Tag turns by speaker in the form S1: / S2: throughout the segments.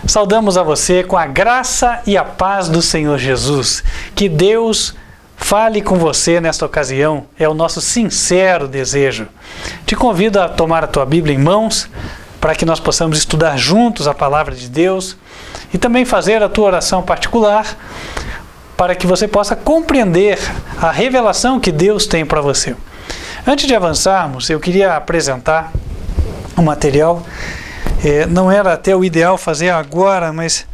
S1: Saudamos a você com a graça e a paz do Senhor Jesus. Que Deus fale com você nesta ocasião, é o nosso sincero desejo. Te convido a tomar a tua Bíblia em mãos, para que nós possamos estudar juntos a palavra de Deus e também fazer a tua oração particular, para que você possa compreender a revelação que Deus tem para você. Antes de avançarmos, eu queria apresentar um material. Não era até o ideal fazer agora, mas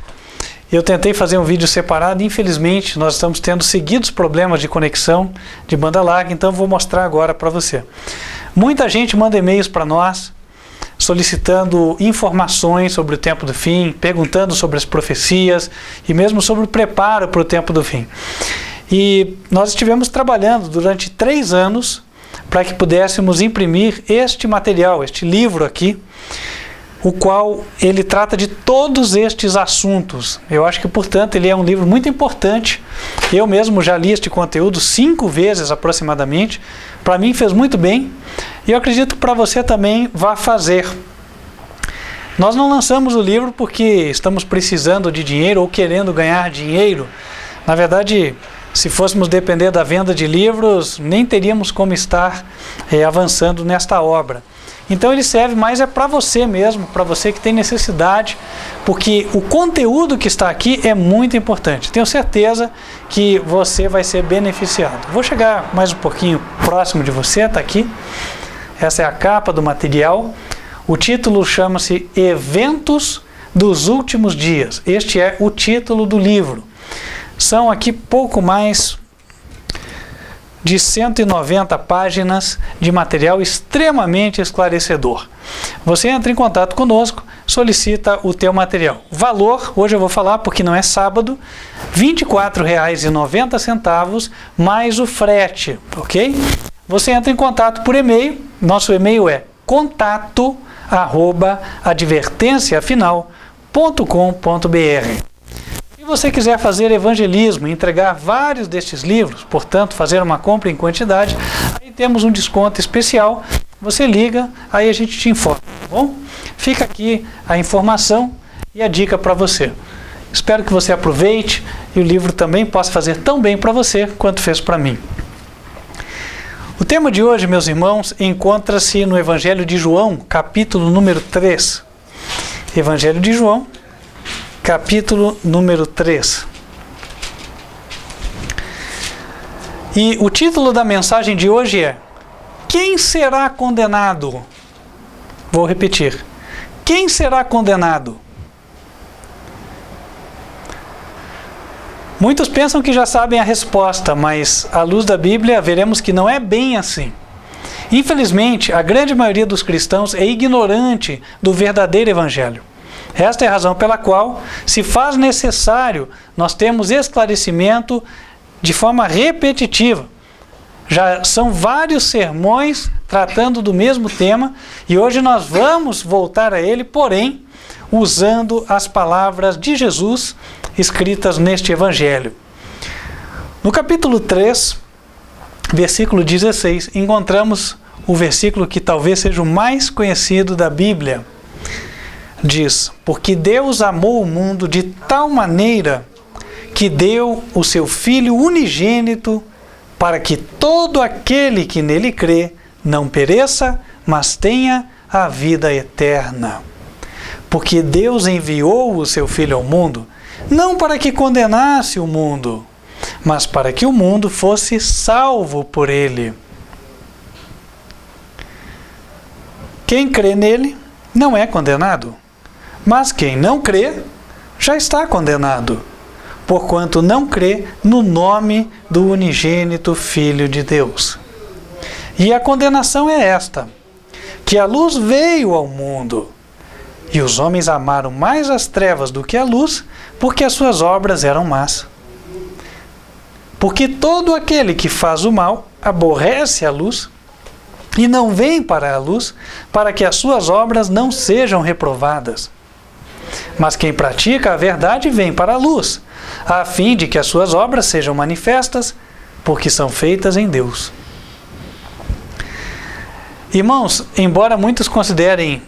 S1: eu tentei fazer um vídeo separado. Infelizmente, nós estamos tendo seguidos problemas de conexão de banda larga, então vou mostrar agora para você. Muita gente manda e-mails para nós, solicitando informações sobre o tempo do fim, perguntando sobre as profecias e mesmo sobre o preparo para o tempo do fim. E nós estivemos trabalhando durante 3 anos para que pudéssemos imprimir este material, este livro aqui, o qual ele trata de todos estes assuntos. Eu acho que, portanto, ele é um livro muito importante. Eu mesmo já li este conteúdo 5 vezes aproximadamente. Para mim fez muito bem e eu acredito que para você também vai fazer. Nós não lançamos o livro porque estamos precisando de dinheiro ou querendo ganhar dinheiro. Na verdade, se fôssemos depender da venda de livros, nem teríamos como estar avançando nesta obra. Então ele serve mais para você mesmo, para você que tem necessidade, porque o conteúdo que está aqui é muito importante. Tenho certeza que você vai ser beneficiado. Vou chegar mais um pouquinho próximo de você, está aqui. Essa é a capa do material. O título chama-se Eventos dos Últimos Dias. Este é o título do livro. São aqui pouco mais de 190 páginas de material extremamente esclarecedor. Você entra em contato conosco, solicita o teu material. Valor, hoje eu vou falar porque não é sábado, R$ 24,90 mais o frete, ok? Você entra em contato por e-mail, nosso e-mail é contato@advertenciafinal.com.br. Se você quiser fazer evangelismo, entregar vários destes livros, portanto, fazer uma compra em quantidade, aí temos um desconto especial. Você liga, aí a gente te informa, tá bom? Fica aqui a informação e a dica para você. Espero que você aproveite e o livro também possa fazer tão bem para você quanto fez para mim. O tema de hoje, meus irmãos, encontra-se no Evangelho de João, capítulo número 3. Evangelho de João, capítulo número 3. E o título da mensagem de hoje é: Quem será condenado? Vou repetir. Quem será condenado? Muitos pensam que já sabem a resposta, mas à luz da Bíblia veremos que não é bem assim. Infelizmente, a grande maioria dos cristãos é ignorante do verdadeiro evangelho. Esta é a razão pela qual se faz necessário nós termos esclarecimento de forma repetitiva. Já são vários sermões tratando do mesmo tema e hoje nós vamos voltar a ele, porém, usando as palavras de Jesus escritas neste evangelho. No capítulo 3, versículo 16, encontramos o versículo que talvez seja o mais conhecido da Bíblia. Diz: porque Deus amou o mundo de tal maneira que deu o seu Filho unigênito para que todo aquele que nele crê não pereça, mas tenha a vida eterna. Porque Deus enviou o seu Filho ao mundo, não para que condenasse o mundo, mas para que o mundo fosse salvo por ele. Quem crê nele não é condenado. Mas quem não crê, já está condenado, porquanto não crê no nome do unigênito Filho de Deus. E a condenação é esta, que a luz veio ao mundo, e os homens amaram mais as trevas do que a luz, porque as suas obras eram más. Porque todo aquele que faz o mal aborrece a luz, e não vem para a luz, para que as suas obras não sejam reprovadas. Mas quem pratica a verdade vem para a luz, a fim de que as suas obras sejam manifestas, porque são feitas em Deus. Irmãos, embora muitos considerem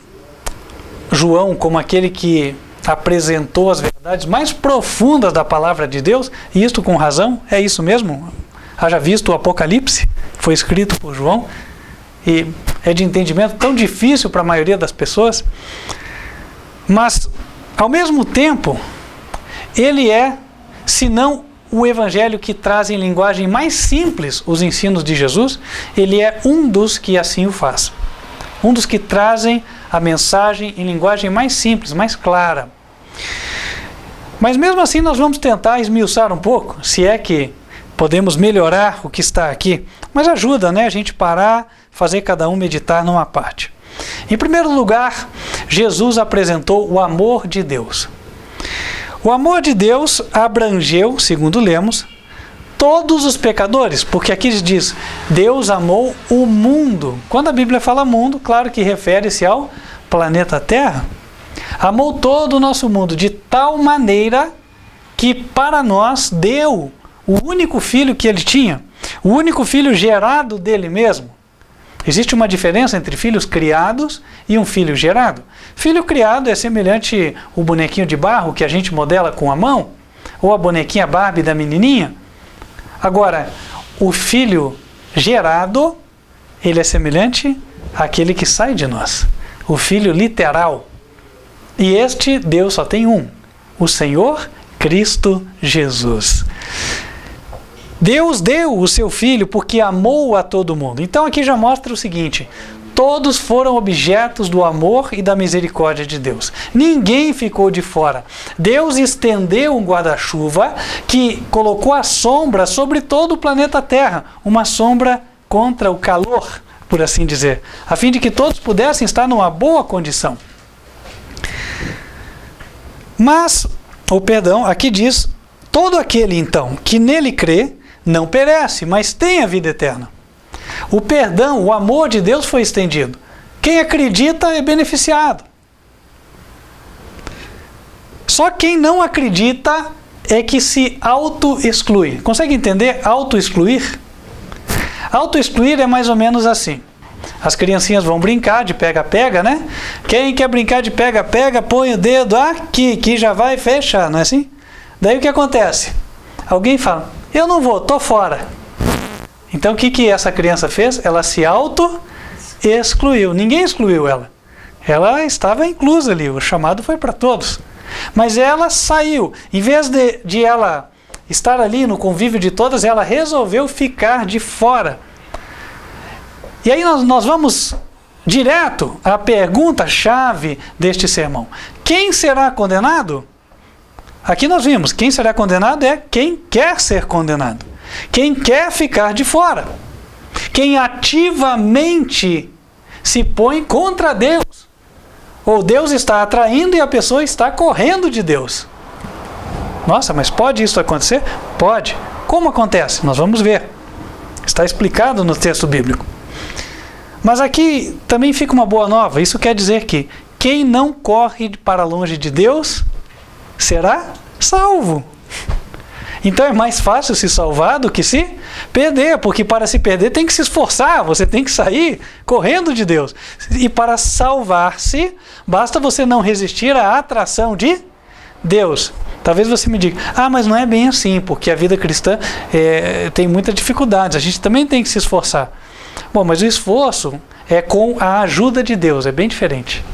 S1: João como aquele que apresentou as verdades mais profundas da palavra de Deus, e isto com razão, é isso mesmo. Haja visto o Apocalipse, foi escrito por João, e é de entendimento tão difícil para a maioria das pessoas, mas, ao mesmo tempo, ele é, se não o evangelho que traz em linguagem mais simples os ensinos de Jesus, ele é um dos que assim o faz. Um dos que trazem a mensagem em linguagem mais simples, mais clara. Mas mesmo assim nós vamos tentar esmiuçar um pouco, se é que podemos melhorar o que está aqui. Mas ajuda, né, a gente parar, fazer cada um meditar numa parte. Em primeiro lugar, Jesus apresentou o amor de Deus. O amor de Deus abrangeu, segundo lemos, todos os pecadores, porque aqui diz, Deus amou o mundo. Quando a Bíblia fala mundo, claro que refere-se ao planeta Terra. Amou todo o nosso mundo de tal maneira que para nós deu o único filho que ele tinha, o único filho gerado dele mesmo. Existe uma diferença entre filhos criados e um filho gerado. Filho criado é semelhante ao bonequinho de barro que a gente modela com a mão, ou a bonequinha Barbie da menininha. Agora, o filho gerado, ele é semelhante àquele que sai de nós. O filho literal. E este Deus só tem um, o Senhor Cristo Jesus. Deus deu o seu Filho porque amou a todo mundo. Então aqui já mostra o seguinte, todos foram objetos do amor e da misericórdia de Deus. Ninguém ficou de fora. Deus estendeu um guarda-chuva que colocou a sombra sobre todo o planeta Terra, uma sombra contra o calor, por assim dizer, a fim de que todos pudessem estar numa boa condição. Mas, aqui diz, todo aquele então que nele crê, não perece, mas tem a vida eterna. O perdão, o amor de Deus foi estendido. Quem acredita é beneficiado. Só quem não acredita é que se auto-exclui. Consegue entender auto-excluir? Auto-excluir é mais ou menos assim. As criancinhas vão brincar de pega-pega, né? Quem quer brincar de pega-pega, põe o dedo aqui, que já vai fechar, não é assim? Daí o que acontece? Alguém fala, eu não vou, tô fora. Então o que essa criança fez? Ela se auto-excluiu. Ninguém excluiu ela. Ela estava inclusa ali, o chamado foi para todos. Mas ela saiu. Em vez de ela estar ali no convívio de todas, ela resolveu ficar de fora. E aí nós vamos direto à pergunta-chave deste sermão. Quem será condenado? Aqui nós vimos, quem será condenado é quem quer ser condenado. Quem quer ficar de fora. Quem ativamente se põe contra Deus. Ou Deus está atraindo e a pessoa está correndo de Deus. Nossa, mas pode isso acontecer? Pode. Como acontece? Nós vamos ver. Está explicado no texto bíblico. Mas aqui também fica uma boa nova. Isso quer dizer que quem não corre para longe de Deus será salvo. Então é mais fácil se salvar do que se perder, porque para se perder tem que se esforçar, você tem que sair correndo de Deus. E para salvar-se, basta você não resistir à atração de Deus. Talvez você me diga, mas não é bem assim, porque a vida cristã tem muitas dificuldades, a gente também tem que se esforçar. Bom, mas o esforço é com a ajuda de Deus, é bem diferente.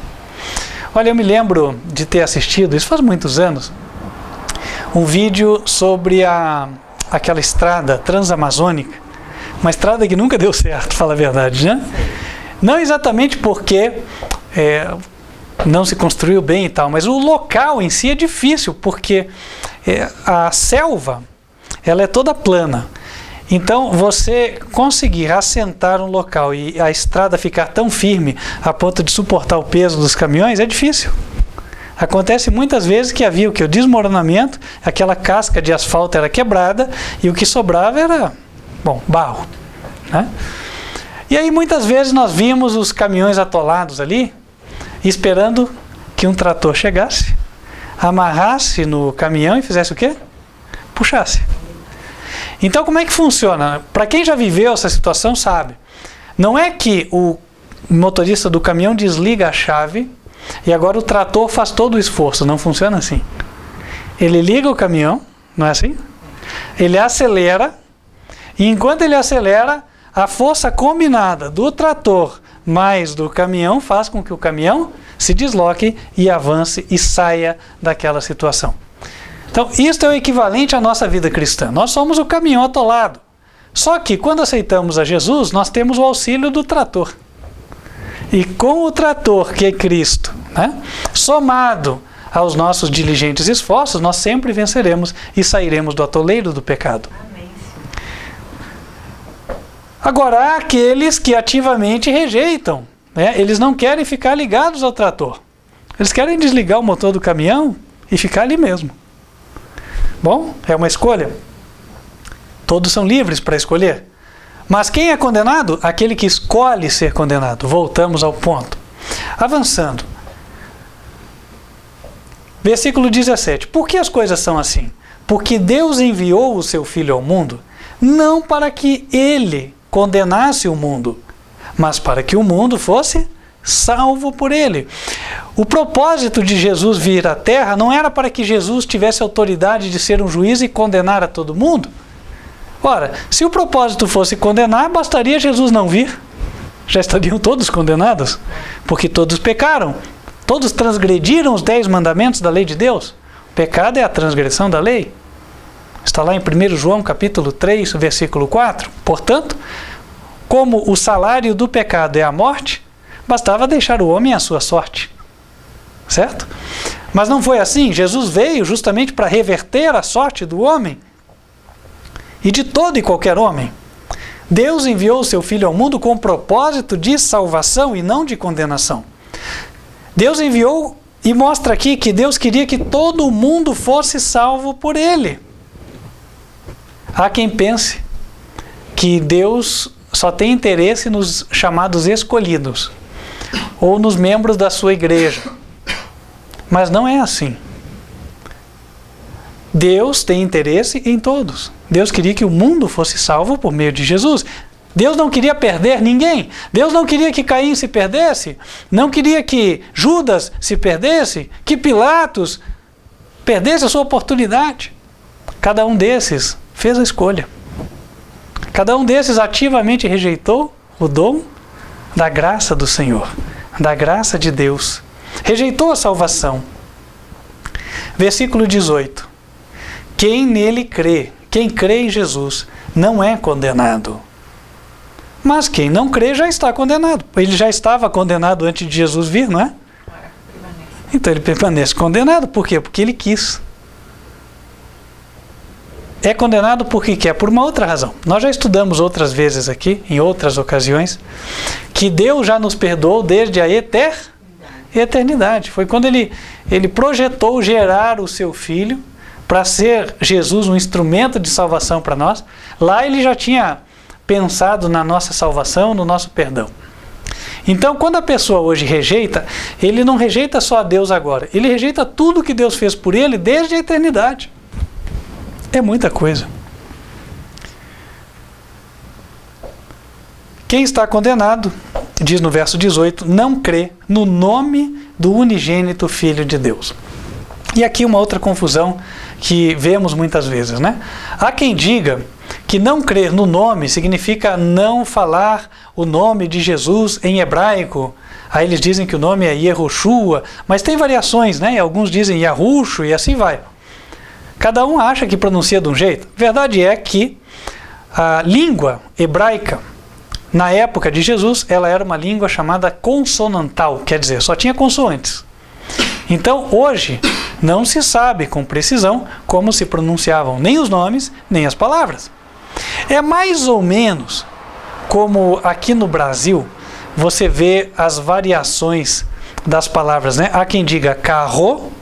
S1: Olha, eu me lembro de ter assistido, isso faz muitos anos, um vídeo sobre aquela estrada transamazônica, uma estrada que nunca deu certo, fala a verdade, né? Não exatamente porque não se construiu bem e tal, mas o local em si é difícil, porque a selva, ela é toda plana. Então, você conseguir assentar um local e a estrada ficar tão firme a ponto de suportar o peso dos caminhões é difícil. Acontece muitas vezes que havia o desmoronamento, aquela casca de asfalto era quebrada e o que sobrava era, barro, né? E aí muitas vezes nós vimos os caminhões atolados ali, esperando que um trator chegasse, amarrasse no caminhão e fizesse o quê? Puxasse. Então como é que funciona? Para quem já viveu essa situação sabe, não é que o motorista do caminhão desliga a chave e agora o trator faz todo o esforço. Não funciona assim. Ele liga o caminhão, não é assim? Ele acelera, e enquanto ele acelera, a força combinada do trator mais do caminhão faz com que o caminhão se desloque e avance e saia daquela situação. Então, isto é o equivalente à nossa vida cristã. Nós somos o caminhão atolado. Só que, quando aceitamos a Jesus, nós temos o auxílio do trator. E com o trator, que é Cristo, né, somado aos nossos diligentes esforços, nós sempre venceremos e sairemos do atoleiro do pecado.
S2: Amém.
S1: Agora, há aqueles que ativamente rejeitam, né? Eles não querem ficar ligados ao trator. Eles querem desligar o motor do caminhão e ficar ali mesmo. Bom, é uma escolha. Todos são livres para escolher. Mas quem é condenado? Aquele que escolhe ser condenado. Voltamos ao ponto. Avançando. Versículo 17. Por que as coisas são assim? Porque Deus enviou o seu Filho ao mundo, não para que ele condenasse o mundo, mas para que o mundo fosse salvo por ele. O propósito de Jesus vir à Terra não era para que Jesus tivesse autoridade de ser um juiz e condenar a todo mundo. Ora, se o propósito fosse condenar, bastaria Jesus não vir. Já estariam todos condenados, porque todos pecaram. Todos transgrediram os 10 mandamentos da lei de Deus. O pecado é a transgressão da lei. Está lá em 1 João capítulo 3, versículo 4. Portanto, como o salário do pecado é a morte, bastava deixar o homem à sua sorte. Certo? Mas não foi assim. Jesus veio justamente para reverter a sorte do homem e de todo e qualquer homem. Deus enviou o seu Filho ao mundo com o propósito de salvação e não de condenação. Deus enviou e mostra aqui que Deus queria que todo mundo fosse salvo por ele. Há quem pense que Deus só tem interesse nos chamados escolhidos ou nos membros da sua igreja. Mas não é assim. Deus tem interesse em todos. Deus queria que o mundo fosse salvo por meio de Jesus. Deus não queria perder ninguém. Deus não queria que Caim se perdesse. Não queria que Judas se perdesse. Que Pilatos perdesse a sua oportunidade. Cada um desses fez a escolha. Cada um desses ativamente rejeitou o dom da graça do Senhor, da graça de Deus. Rejeitou a salvação. Versículo 18. Quem nele crê, quem crê em Jesus, não é condenado. Mas quem não crê já está condenado. Ele já estava condenado antes de Jesus vir, não é? Então ele permanece condenado. Por quê? Porque ele quis. É condenado porque quer, por uma outra razão. Nós já estudamos outras vezes aqui, em outras ocasiões, que Deus já nos perdoou desde a eternidade. Foi quando ele projetou gerar o seu Filho para ser Jesus um instrumento de salvação para nós. Lá ele já tinha pensado na nossa salvação, no nosso perdão. Então, quando a pessoa hoje rejeita, ele não rejeita só a Deus agora, ele rejeita tudo que Deus fez por ele desde a eternidade. É muita coisa. Quem está condenado, diz no verso 18, não crê no nome do unigênito Filho de Deus. E aqui uma outra confusão que vemos muitas vezes, né? Há quem diga que não crer no nome significa não falar o nome de Jesus em hebraico. Aí eles dizem que o nome é Yehoshua, mas tem variações, né? Alguns dizem Yahushu e assim vai. Cada um acha que pronuncia de um jeito. Verdade é que a língua hebraica, na época de Jesus, ela era uma língua chamada consonantal, quer dizer, só tinha consoantes. Então, hoje, não se sabe com precisão como se pronunciavam nem os nomes, nem as palavras. É mais ou menos como aqui no Brasil, você vê as variações das palavras, né? Há quem diga carro,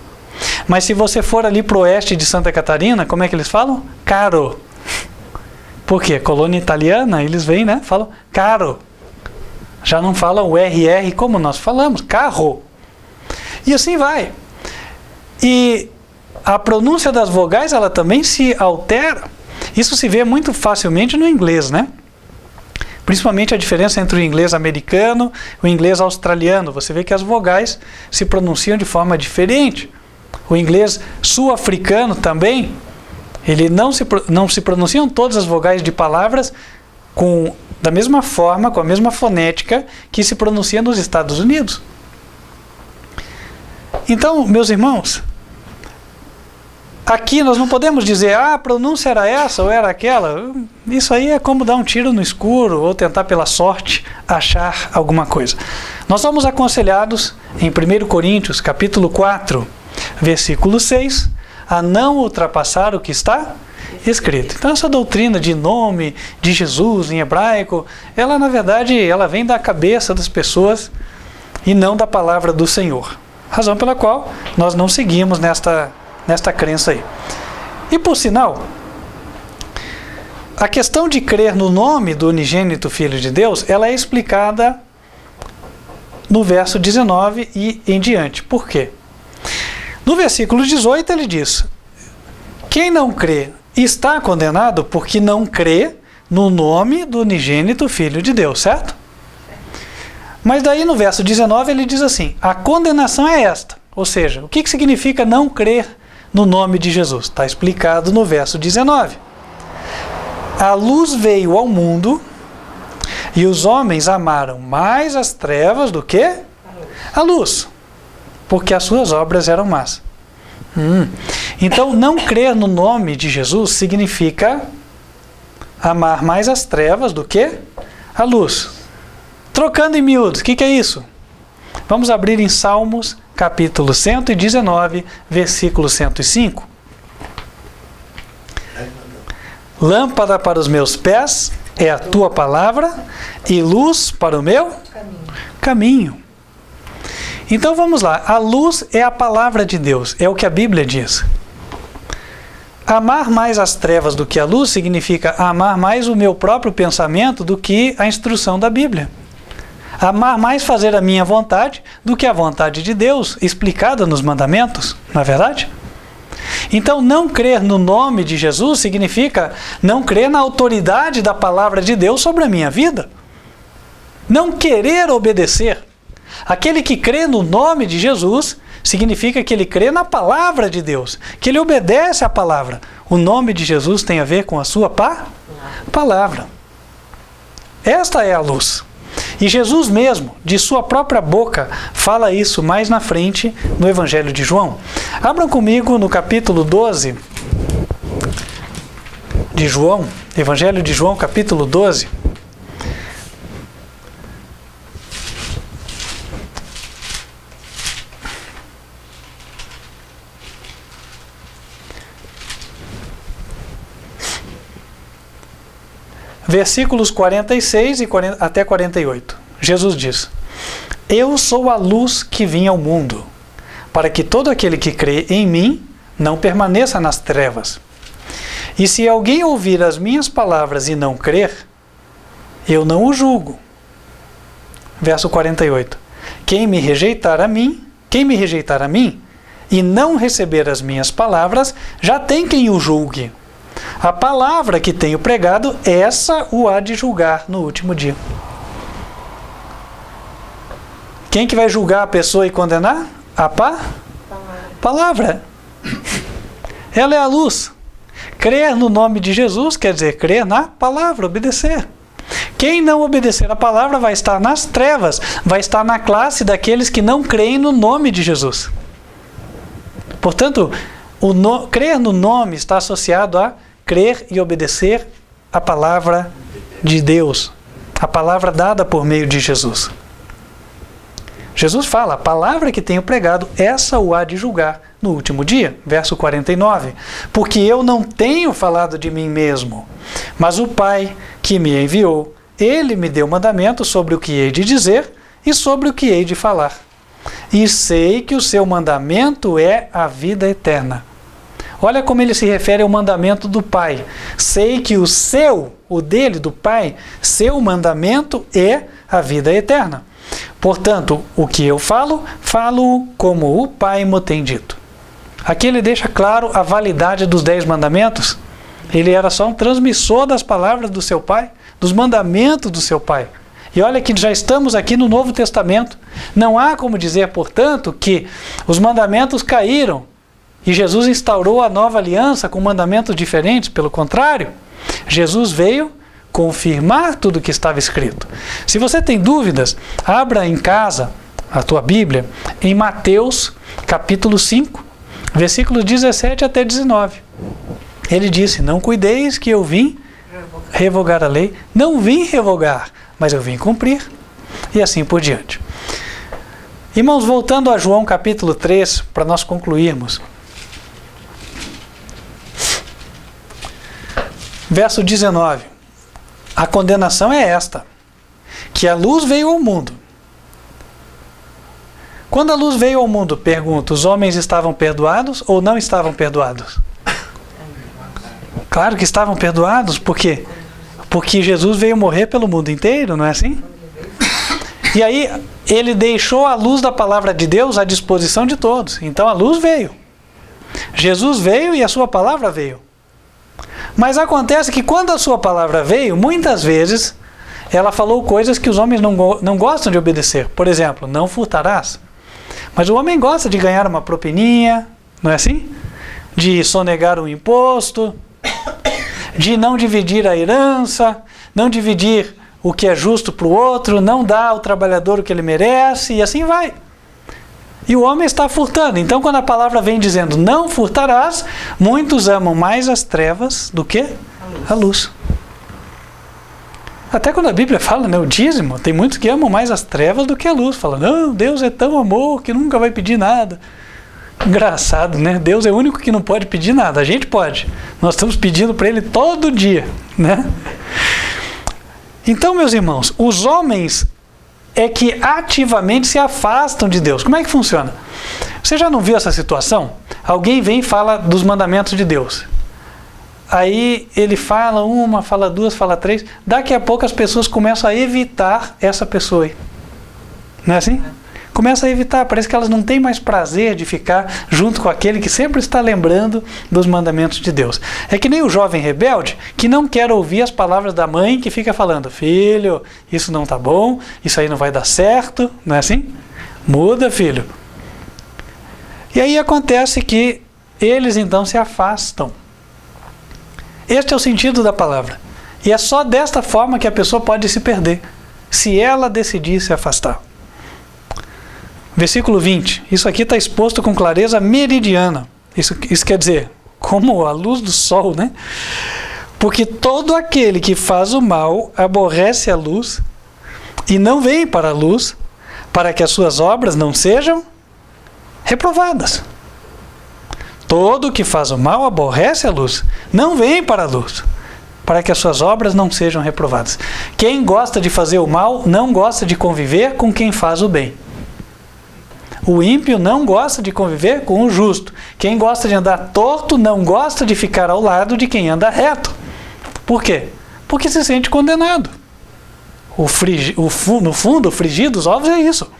S1: mas se você for ali para o oeste de Santa Catarina, como é que eles falam? Caro. Por quê? Colônia italiana, eles vêm, né? Falam caro. Já não falam o RR como nós falamos, carro. E assim vai. E a pronúncia das vogais, ela também se altera. Isso se vê muito facilmente no inglês, né? Principalmente a diferença entre o inglês americano e o inglês australiano. Você vê que as vogais se pronunciam de forma diferente. O inglês sul-africano também, ele não se pronunciam todas as vogais de palavras da mesma forma, com a mesma fonética que se pronuncia nos Estados Unidos. Então, meus irmãos, aqui nós não podemos dizer, a pronúncia era essa ou era aquela. Isso aí é como dar um tiro no escuro ou tentar pela sorte achar alguma coisa. Nós somos aconselhados em 1 Coríntios, capítulo 4, versículo 6, a não ultrapassar o que está escrito. Então essa doutrina de nome de Jesus em hebraico, ela na verdade ela vem da cabeça das pessoas e não da palavra do Senhor. Razão pela qual nós não seguimos nesta crença aí. E por sinal, a questão de crer no nome do unigênito Filho de Deus, ela é explicada no verso 19 e em diante. Por quê? No versículo 18 ele diz: quem não crê está condenado porque não crê no nome do unigênito Filho de Deus, certo? Mas daí no verso 19 ele diz assim: a condenação é esta. Ou seja, o que significa não crer no nome de Jesus? Está explicado no verso 19. A luz veio ao mundo e os homens amaram mais as trevas do que a luz, porque as suas obras eram más. Então, não crer no nome de Jesus significa amar mais as trevas do que a luz. Trocando em miúdos, o que é isso? Vamos abrir em Salmos, capítulo 119, versículo 105. Lâmpada para os meus pés é a tua palavra e luz para o meu caminho. Então vamos lá, a luz é a palavra de Deus, é o que a Bíblia diz. Amar mais as trevas do que a luz significa amar mais o meu próprio pensamento do que a instrução da Bíblia. Amar mais fazer a minha vontade do que a vontade de Deus, explicada nos mandamentos, não é verdade? Então, não crer no nome de Jesus significa não crer na autoridade da palavra de Deus sobre a minha vida. Não querer obedecer. Aquele que crê no nome de Jesus significa que ele crê na palavra de Deus, que ele obedece à palavra. O nome de Jesus tem a ver com a sua palavra. Esta é a luz. E Jesus mesmo, de sua própria boca, fala isso mais na frente no Evangelho de João. Abram comigo no capítulo 12 de João, Evangelho de João, capítulo 12. Versículos 46 até 48. Jesus diz: eu sou a luz que vim ao mundo, para que todo aquele que crê em mim não permaneça nas trevas. E se alguém ouvir as minhas palavras e não crer, eu não o julgo. Verso 48. Quem me rejeitar a mim e não receber as minhas palavras, já tem quem o julgue. A palavra que tenho pregado, essa o há de julgar no último dia. Quem que vai julgar a pessoa e condenar? A palavra. Ela é a luz. Crer no nome de Jesus quer dizer crer na palavra, obedecer. Quem não obedecer a palavra vai estar nas trevas, vai estar na classe daqueles que não creem no nome de Jesus. Portanto, crer no nome está associado a crer e obedecer a palavra de Deus, a palavra dada por meio de Jesus. Jesus fala: a palavra que tenho pregado, essa o há de julgar no último dia. Verso 49. Porque eu não tenho falado de mim mesmo, mas o Pai que me enviou, ele me deu mandamento sobre o que hei de dizer e sobre o que hei de falar. E sei que o seu mandamento é a vida eterna. Olha como ele se refere ao mandamento do Pai. Sei que o dele, do Pai, seu mandamento é a vida eterna. Portanto, o que eu falo como o Pai me tem dito. Aqui ele deixa claro a validade dos 10 mandamentos. Ele era só um transmissor das palavras do seu Pai, dos mandamentos do seu Pai. E olha que já estamos aqui no Novo Testamento. Não há como dizer, portanto, que os mandamentos caíram e Jesus instaurou a nova aliança com mandamentos diferentes. Pelo contrário, Jesus veio confirmar tudo o que estava escrito. Se você tem dúvidas, abra em casa a tua Bíblia em Mateus capítulo 5, versículos 17 até 19. Ele disse: não cuideis que eu vim revogar a lei. Não vim revogar, mas eu vim cumprir. E assim por diante. Irmãos, voltando a João capítulo 3, para nós concluirmos. Verso 19. A condenação é esta: que a luz veio ao mundo. Quando a luz veio ao mundo, pergunto, os homens estavam perdoados ou não estavam perdoados? Claro que estavam perdoados, por quê? Porque Jesus veio morrer pelo mundo inteiro, não é assim? E aí, ele deixou a luz da palavra de Deus à disposição de todos. Então a luz veio. Jesus veio e a sua palavra veio. Mas acontece que quando a sua palavra veio, muitas vezes, ela falou coisas que os homens não gostam de obedecer. Por exemplo, não furtarás. Mas o homem gosta de ganhar uma propininha, não é assim? De sonegar um imposto, de não dividir a herança, não dividir o que é justo para o outro, não dar ao trabalhador o que ele merece, e assim vai. E o homem está furtando. Então, quando a palavra vem dizendo não furtarás, muitos amam mais as trevas do que a luz. Até quando a Bíblia fala, né, o dízimo, tem muitos que amam mais as trevas do que a luz. Falam, não, Deus é tão amor que nunca vai pedir nada. Engraçado, né? Deus é o único que não pode pedir nada. A gente pode. Nós estamos pedindo para Ele todo dia, né? Então, meus irmãos, os homens é que ativamente se afastam de Deus. Como é que funciona? Você já não viu essa situação? Alguém vem e fala dos mandamentos de Deus. Aí ele fala uma, fala duas, fala três. Daqui a pouco as pessoas começam a evitar essa pessoa aí. Não é assim? Começa a evitar, parece que elas não têm mais prazer de ficar junto com aquele que sempre está lembrando dos mandamentos de Deus. É que nem o jovem rebelde que não quer ouvir as palavras da mãe que fica falando, filho, isso não está bom, isso aí não vai dar certo, não é assim? Muda, filho. E aí acontece que eles então se afastam. Este é o sentido da palavra. E é só desta forma que a pessoa pode se perder, se ela decidir se afastar. Versículo 20. Isso aqui está exposto com clareza meridiana. Isso quer dizer, como a luz do sol, né? Porque todo aquele que faz o mal aborrece a luz e não vem para a luz, para que as suas obras não sejam reprovadas. Todo o que faz o mal aborrece a luz, não vem para a luz, para que as suas obras não sejam reprovadas. Quem gosta de fazer o mal não gosta de conviver com quem faz o bem. O ímpio não gosta de conviver com o justo. Quem gosta de andar torto não gosta de ficar ao lado de quem anda reto. Por quê? Porque se sente condenado. No fundo, o frigir dos ovos é isso.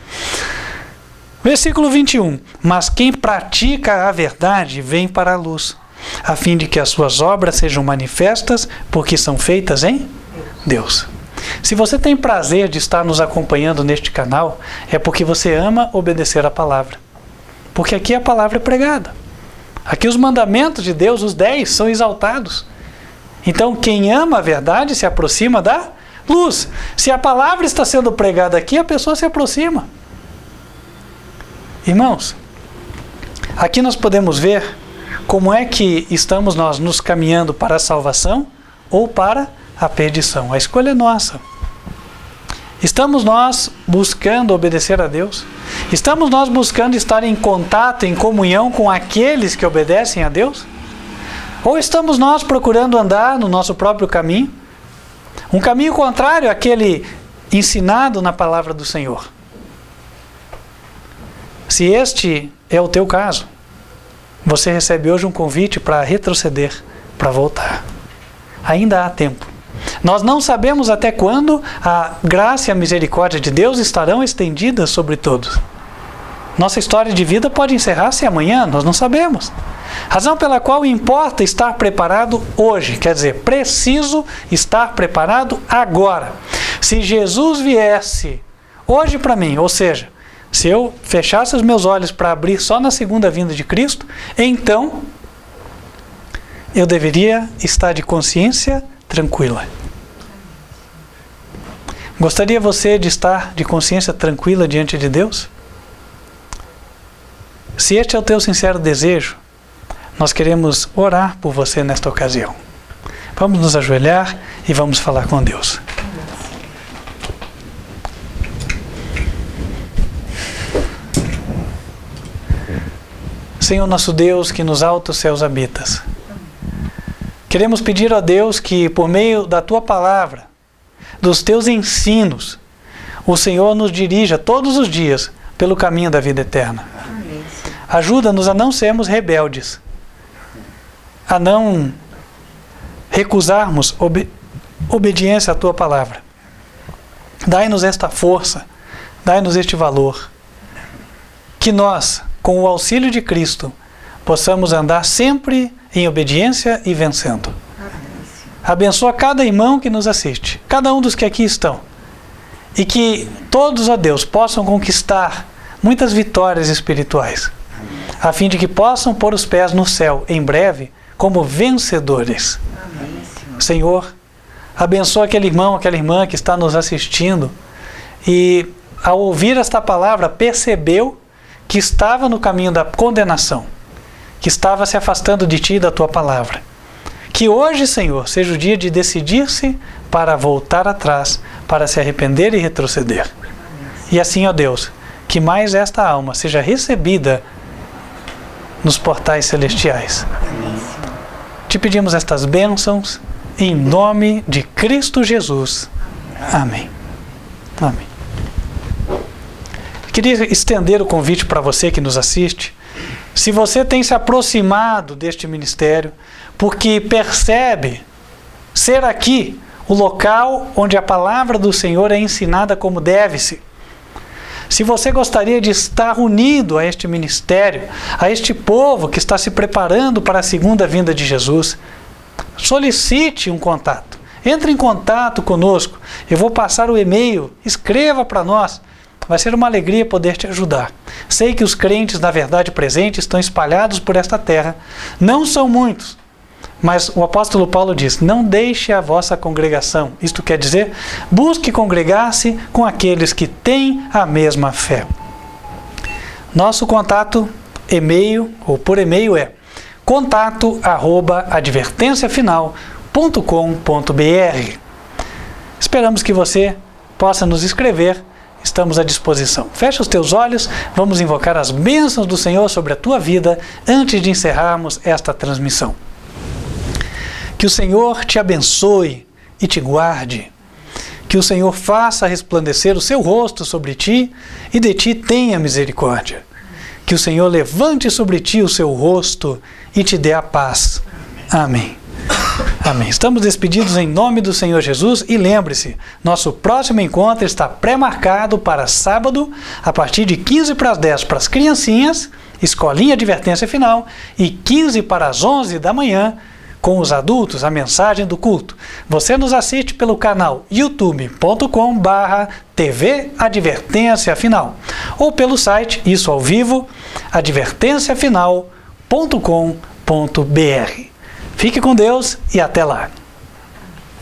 S1: Versículo 21. Mas quem pratica a verdade vem para a luz, a fim de que as suas obras sejam manifestas, porque são feitas em Deus. Se você tem prazer de estar nos acompanhando neste canal, é porque você ama obedecer a palavra. Porque aqui a palavra é pregada. Aqui os mandamentos de Deus, os 10, são exaltados. Então quem ama a verdade se aproxima da luz. Se a palavra está sendo pregada aqui, a pessoa se aproxima. Irmãos, aqui nós podemos ver como é que estamos nós nos caminhando para a salvação ou para a perdição. A escolha é nossa. Estamos nós buscando obedecer a Deus? Estamos nós buscando estar em contato, em comunhão com aqueles que obedecem a Deus? Ou estamos nós procurando andar no nosso próprio caminho? Um caminho contrário àquele ensinado na palavra do Senhor. Se este é o teu caso, você recebe hoje um convite para retroceder, para voltar. Ainda há tempo. Nós não sabemos até quando a graça e a misericórdia de Deus estarão estendidas sobre todos. Nossa história de vida pode encerrar-se amanhã, nós não sabemos. Razão pela qual importa estar preparado hoje, quer dizer, preciso estar preparado agora. Se Jesus viesse hoje para mim, ou seja, se eu fechasse os meus olhos para abrir só na segunda vinda de Cristo, então eu deveria estar de consciência tranquila. Gostaria você de estar de consciência tranquila diante de Deus? Se este é o teu sincero desejo, nós queremos orar por você nesta ocasião. Vamos nos ajoelhar e vamos falar com Deus. Senhor nosso Deus, que nos altos céus habitas, queremos pedir a Deus que, por meio da Tua palavra, dos Teus ensinos, o Senhor nos dirija todos os dias pelo caminho da vida eterna. Ajuda-nos a não sermos rebeldes, a não recusarmos obediência à Tua palavra. Dai-nos esta força, dai-nos este valor, que nós, com o auxílio de Cristo, possamos andar sempre em obediência e vencendo. Abençoa cada irmão que nos assiste, cada um dos que aqui estão, e que todos, ó Deus, possam conquistar muitas vitórias espirituais, a fim de que possam pôr os pés no céu em breve como vencedores. Senhor, abençoa aquele irmão, aquela irmã que está nos assistindo e, ao ouvir esta palavra, percebeu que estava no caminho da condenação, que estava se afastando de Ti e da Tua palavra. Que hoje, Senhor, seja o dia de decidir-se para voltar atrás, para se arrepender e retroceder. E assim, ó Deus, que mais esta alma seja recebida nos portais celestiais. Te pedimos estas bênçãos em nome de Cristo Jesus. Amém. Amém. Queria estender o convite para você que nos assiste. Se você tem se aproximado deste ministério, porque percebe ser aqui o local onde a palavra do Senhor é ensinada como deve-se. Se você gostaria de estar unido a este ministério, a este povo que está se preparando para a segunda vinda de Jesus, solicite um contato. Entre em contato conosco. Eu vou passar o e-mail. Escreva para nós. Vai ser uma alegria poder te ajudar. Sei que os crentes, na verdade presente, estão espalhados por esta terra. Não são muitos. Mas o apóstolo Paulo diz, não deixe a vossa congregação. Isto quer dizer, busque congregar-se com aqueles que têm a mesma fé. Nosso contato, e-mail, ou por e-mail é contato@advertenciafinal.com.br. Esperamos que você possa nos escrever. Estamos à disposição. Fecha os teus olhos, vamos invocar as bênçãos do Senhor sobre a tua vida antes de encerrarmos esta transmissão. Que o Senhor te abençoe e te guarde. Que o Senhor faça resplandecer o seu rosto sobre ti e de ti tenha misericórdia. Que o Senhor levante sobre ti o seu rosto e te dê a paz. Amém. Amém. Estamos despedidos em nome do Senhor Jesus e lembre-se, nosso próximo encontro está pré-marcado para sábado, a partir de 15 para as 10 para as criancinhas, escolinha advertência final, e 15 para as 11 da manhã, com os adultos, a mensagem do culto. Você nos assiste pelo canal youtube.com/TV Advertência Final ou pelo site, isso ao vivo, advertenciafinal.com.br. Fique com Deus e até lá.